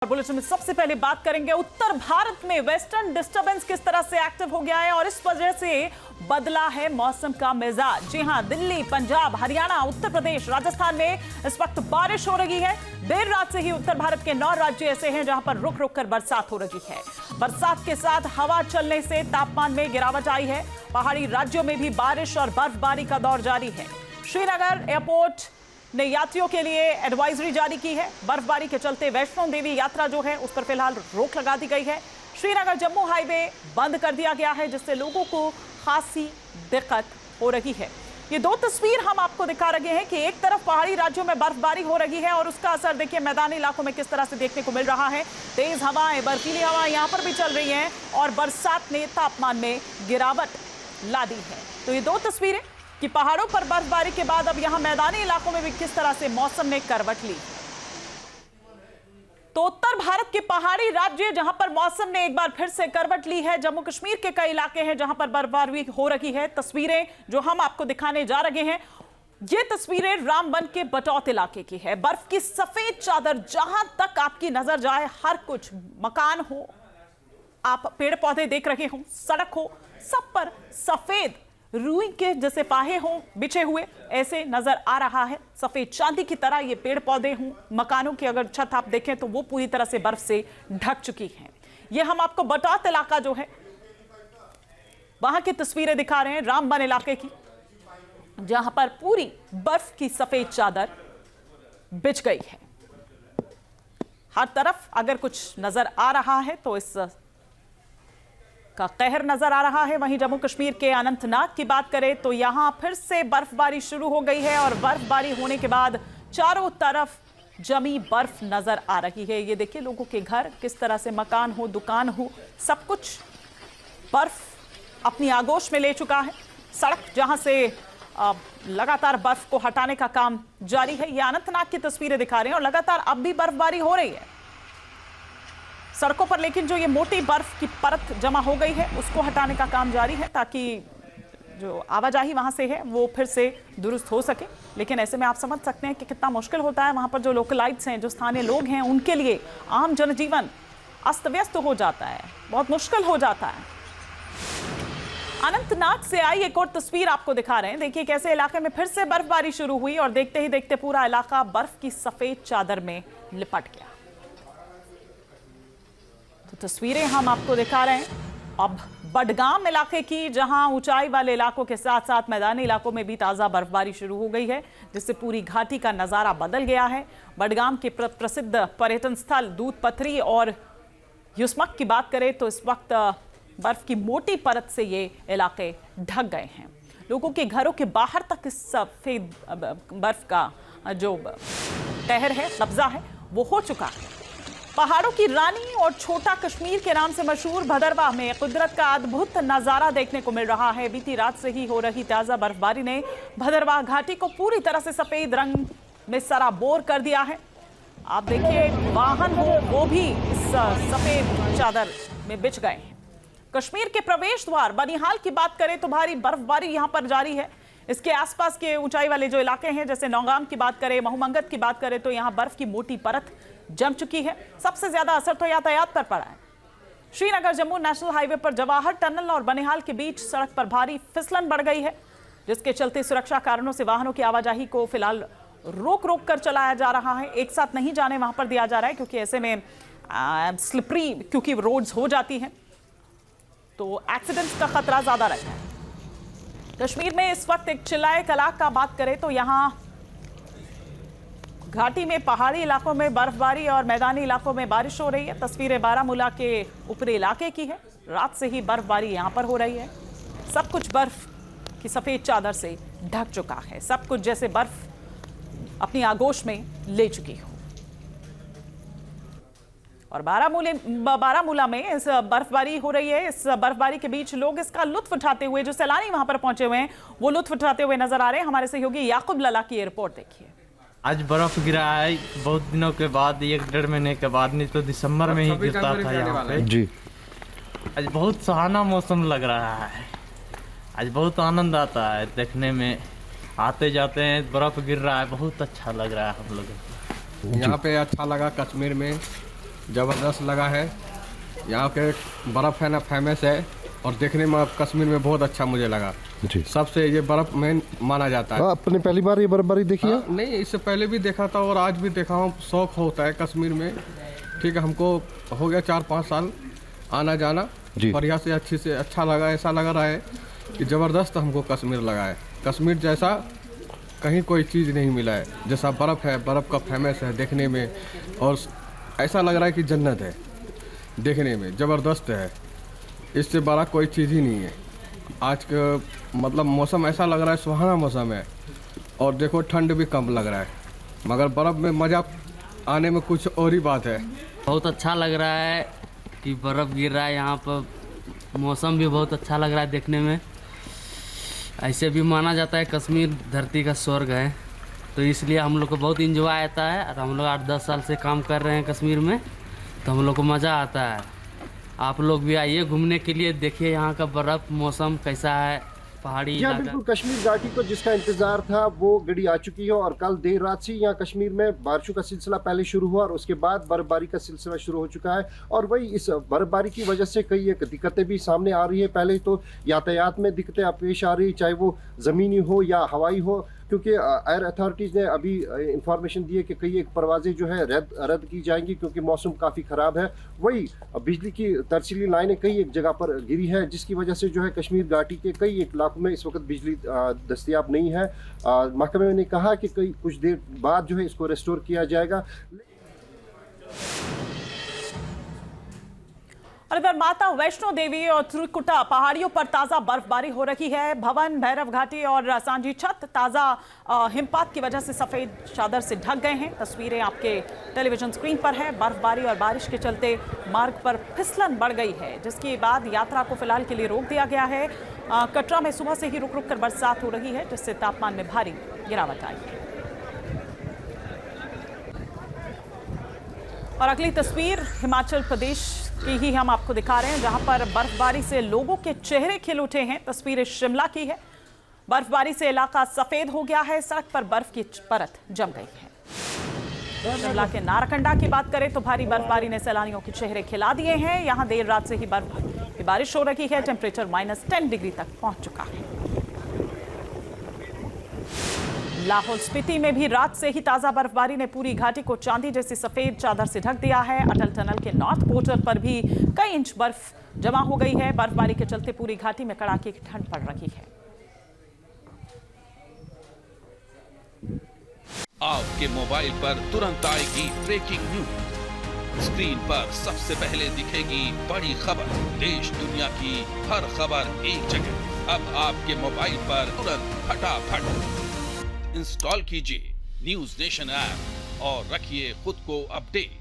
Bulletin में सबसे पहले बात करेंगे उत्तर भारत में वेस्टर्न डिस्टर्बेंस किस तरह से एक्टिव हो गया है और इस वजह से बदला है मौसम का मिजाज। जी हां, दिल्ली, पंजाब, हरियाणा, उत्तर प्रदेश, राजस्थान में इस वक्त बारिश हो रही है। देर रात से ही उत्तर भारत के 9 राज्य ऐसे हैं जहां पर रुक रुक कर बरसात हो रही है। बरसात के साथ हवा चलने से तापमान में गिरावट आई है। पहाड़ी राज्यों में भी बारिश और बर्फबारी का दौर जारी है। श्रीनगर एयरपोर्ट ने यात्रियों के लिए एडवाइजरी जारी की है। बर्फबारी के चलते वैष्णो देवी यात्रा जो है उस पर फिलहाल रोक लगा दी गई है। श्रीनगर जम्मू हाईवे बंद कर दिया गया है जिससे लोगों को खासी दिक्कत हो रही है। ये दो तस्वीर हम आपको दिखा रहे हैं कि एक तरफ पहाड़ी राज्यों में बर्फबारी हो रही है और उसका असर देखिए मैदानी इलाकों में किस तरह से देखने को मिल रहा है। तेज हवाएं, बर्फीली हवाएं यहाँ पर भी चल रही हैं और बरसात ने तापमान में गिरावट ला दी है। तो ये दो तस्वीरें कि पहाड़ों पर बर्फबारी के बाद अब यहां मैदानी इलाकों में भी किस तरह से मौसम ने करवट ली। तो उत्तर भारत के पहाड़ी राज्य जहां पर मौसम ने एक बार फिर से करवट ली है। जम्मू कश्मीर के कई इलाके हैं जहां पर बर्फबारी हो रही है। तस्वीरें जो हम आपको दिखाने जा रहे हैं, ये तस्वीरें रामबन के बटौत इलाके की है। बर्फ की सफेद चादर, जहां तक आपकी नजर जाए हर कुछ, मकान हो, आप पेड़ पौधे देख रहे हो, सड़क हो, सब पर सफेद रुई के जैसे फाहे हों बिछे हुए ऐसे नजर आ रहा है। सफेद चांदी की तरह ये पेड़ पौधे हों, मकानों की अगर छत आप देखें तो वो पूरी तरह से बर्फ से ढक चुकी है। ये हम आपको बटौत इलाका जो है वहां की तस्वीरें दिखा रहे हैं, रामबन इलाके की, जहां पर पूरी बर्फ की सफेद चादर बिछ गई है। हर तरफ अगर कुछ नजर आ रहा है तो इस का कहर नजर आ रहा है। वहीं जम्मू कश्मीर के अनंतनाग की बात करें तो यहां फिर से बर्फबारी शुरू हो गई है और बर्फबारी होने के बाद चारों तरफ जमी बर्फ नजर आ रही है। ये देखिए लोगों के घर किस तरह से, मकान हो, दुकान हो, सब कुछ बर्फ अपनी आगोश में ले चुका है। सड़क जहां से लगातार बर्फ को हटाने का काम जारी है। ये अनंतनाग की तस्वीरें दिखा रहे हैं और लगातार अब भी बर्फबारी हो रही है सड़कों पर, लेकिन जो ये मोटी बर्फ की परत जमा हो गई है उसको हटाने का काम जारी है ताकि जो आवाजाही वहां से है वो फिर से दुरुस्त हो सके। लेकिन ऐसे में आप समझ सकते हैं कि कितना मुश्किल होता है वहां पर जो लोकलाइट्स हैं, जो स्थानीय लोग हैं, उनके लिए आम जनजीवन अस्त व्यस्त हो जाता है, बहुत मुश्किल हो जाता है। अनंतनाग से आई एक और तस्वीर आपको दिखा रहे हैं। देखिए कैसे इलाके में फिर से बर्फबारी शुरू हुई और देखते ही देखते पूरा इलाका बर्फ की सफेद चादर में लिपट गया। तो तस्वीरें हम आपको दिखा रहे हैं अब बडगाम इलाके की, जहां ऊंचाई वाले इलाकों के साथ साथ मैदानी इलाकों में भी ताजा बर्फबारी शुरू हो गई है जिससे पूरी घाटी का नजारा बदल गया है। बडगाम के प्रसिद्ध पर्यटन स्थल दूध पथरी और युस्मक की बात करें तो इस वक्त बर्फ की मोटी परत से ये इलाके ढक गए हैं। लोगों के घरों के बाहर तक इस सफेद बर्फ का जो कहर है, कब्जा है, वो हो चुका है। पहाड़ों की रानी और छोटा कश्मीर के नाम से मशहूर भदरवाह में कुदरत का अद्भुत नजारा देखने को मिल रहा है। बीती रात से ही हो रही ताजा बर्फबारी ने भदरवाह घाटी को पूरी तरह से सफेद रंग में सराबोर कर दिया है। आप देखिए वाहन हो वो भी इस सफेद चादर में बिछ गए हैं। कश्मीर के प्रवेश द्वार बनिहाल की बात करें तो भारी बर्फबारी यहां पर जारी है। इसके आसपास के ऊंचाई वाले जो इलाके हैं, जैसे नौगाम की बात करें, महूमंगत की बात करें, तो यहां बर्फ की मोटी परत जम चुकी है। सबसे ज्यादा असर तो यातायात पर पड़ा है। श्रीनगर जम्मू नेशनल हाईवे पर जवाहर टनल और बनिहाल के बीच सड़क पर भारी फिसलन बढ़ गई है जिसके चलते सुरक्षा कारणों से वाहनों की आवाजाही को फिलहाल रोक रोक कर चलाया जा रहा है। एक साथ नहीं जाने वहां पर दिया जा रहा है क्योंकि ऐसे में स्लिपरी क्योंकि रोड्स हो जाती हैं तो एक्सीडेंट्स का खतरा ज्यादा रहता है। कश्मीर में इस वक्त एक चिल्लाए कलाक का बात करें तो यहां घाटी में पहाड़ी इलाकों में बर्फबारी और मैदानी इलाकों में बारिश हो रही है। तस्वीरें बारामूला के ऊपरी इलाके की है। रात से ही बर्फबारी यहां पर हो रही है। सब कुछ बर्फ की सफेद चादर से ढक चुका है। सब कुछ जैसे बर्फ अपनी आगोश में ले चुकी हो। और बारामूला में इस बर्फबारी हो रही है। इस बर्फबारी के बीच लोग इसका लुत्फ उठाते हुए, जो सैलानी वहां पर पहुंचे हुए हैं, वो लुत्फ उठाते हुए नजर आ रहे हैं। हमारे सहयोगी याकूब लला की रिपोर्ट देखिए। आज बर्फ गिरा है बहुत दिनों के बाद, 1-1.5 महीने के बाद, नहीं तो दिसंबर में ही गिरता था यहाँ पे जी। आज बहुत सुहाना मौसम लग रहा है। आज बहुत आनंद आता है देखने में, आते जाते हैं बर्फ गिर रहा है, बहुत अच्छा लग रहा है हम लोगों को। यहाँ पे अच्छा लगा कश्मीर में, ज़बरदस्त लगा है। यहाँ के बर्फ़ है ना फेमस है और देखने में कश्मीर में बहुत अच्छा मुझे लगा जी। सबसे ये बर्फ़ में माना जाता है। आपने पहली बार ये बर्फबारी देखी है? नहीं, इससे पहले भी देखा था और आज भी देखा हूँ। शौक होता है कश्मीर में, ठीक है। हमको हो गया 4-5 साल आना जाना, बढ़िया से अच्छे से अच्छा लगा। ऐसा लग रहा है कि ज़बरदस्त हमको कश्मीर लगा है। कश्मीर जैसा कहीं कोई चीज़ नहीं मिला है। जैसा बर्फ़ है, बर्फ़ का फेमस है देखने में, और ऐसा लग रहा है कि जन्नत है देखने में, ज़बरदस्त है। इससे बड़ा कोई चीज़ ही नहीं है। आज का मतलब मौसम ऐसा लग रहा है, सुहाना मौसम है। और देखो ठंड भी कम लग रहा है, मगर बर्फ़ में मज़ा आने में कुछ और ही बात है। बहुत अच्छा लग रहा है कि बर्फ़ गिर रहा है यहाँ पर। मौसम भी बहुत अच्छा लग रहा है देखने में। ऐसे भी माना जाता है कश्मीर धरती का स्वर्ग है, तो इसलिए हम लोग को बहुत इंजॉय आता है। और हम लोग 8-10 साल से काम कर रहे हैं कश्मीर में, तो हम लोग को मज़ा आता है। आप लोग भी आइए घूमने के लिए, देखिए यहाँ का बर्फ़ मौसम कैसा है, पहाड़ी यहाँ बिल्कुल कश्मीर घाटी को जिसका इंतजार था वो घड़ी आ चुकी है। और कल देर रात से यहाँ कश्मीर में बारिशों का सिलसिला पहले शुरू हुआ और उसके बाद बर्फबारी का सिलसिला शुरू हो चुका है। और वही इस बर्फबारी की वजह से कई एक दिक्कतें भी सामने आ रही है। पहले तो यातायात में दिक्कतें पेश आ रही, चाहे वो ज़मीनी हो या हवाई हो, क्योंकि एयर अथॉरिटीज़ ने अभी इंफॉर्मेशन दी है कि कई एक परवाज़ें जो है रद्द की जाएंगी क्योंकि मौसम काफ़ी ख़राब है। वही बिजली की तरसीली लाइनें कई एक जगह पर गिरी है, जिसकी वजह से जो है कश्मीर घाटी के कई एक इलाकों में इस वक्त बिजली दस्तयाब नहीं है। महकमे ने कहा कि कुछ देर बाद जो है इसको रेस्टोर किया जाएगा। और इधर माता वैष्णो देवी और त्रिकुटा पहाड़ियों पर ताजा बर्फबारी हो रही है। भवन, भैरव घाटी और सांझी छत ताजा हिमपात की वजह से सफेद चादर से ढक गए हैं। तस्वीरें आपके टेलीविजन स्क्रीन पर है। बर्फबारी और बारिश के चलते मार्ग पर फिसलन बढ़ गई है, जिसके बाद यात्रा को फिलहाल के लिए रोक दिया गया है। कटरा में सुबह से ही रुक रुक कर बरसात हो रही है, जिससे तापमान में भारी गिरावट आई है। और अगली तस्वीर हिमाचल प्रदेश की ही हम आपको दिखा रहे हैं, जहां पर बर्फबारी से लोगों के चेहरे खिल उठे हैं। तस्वीरें शिमला की है। बर्फबारी से इलाका सफेद हो गया है, सड़क पर बर्फ की परत जम गई है। शिमला के नारकंडा की बात करें तो भारी बर्फबारी ने सैलानियों के चेहरे खिला दिए हैं। यहां देर रात से ही बर्फ की बारिश हो रही है। टेम्परेचर -10 डिग्री तक पहुंच चुका है। लाहौल स्पीति में भी रात से ही ताजा बर्फबारी ने पूरी घाटी को चांदी जैसी सफेद चादर से ढक दिया है। अटल टनल के नॉर्थ पोर्टल पर भी कई इंच बर्फ जमा हो गई है। बर्फबारी के चलते पूरी घाटी में कड़ाके की ठंड पड़ रही है। आपके मोबाइल पर तुरंत आएगी ब्रेकिंग न्यूज। स्क्रीन पर सबसे पहले दिखेगी बड़ी खबर। देश दुनिया की हर खबर एक जगह। अब आपके मोबाइल पर तुरंत फटाफट इंस्टॉल कीजिए न्यूज़ नेशन ऐप और रखिए खुद को अपडेट।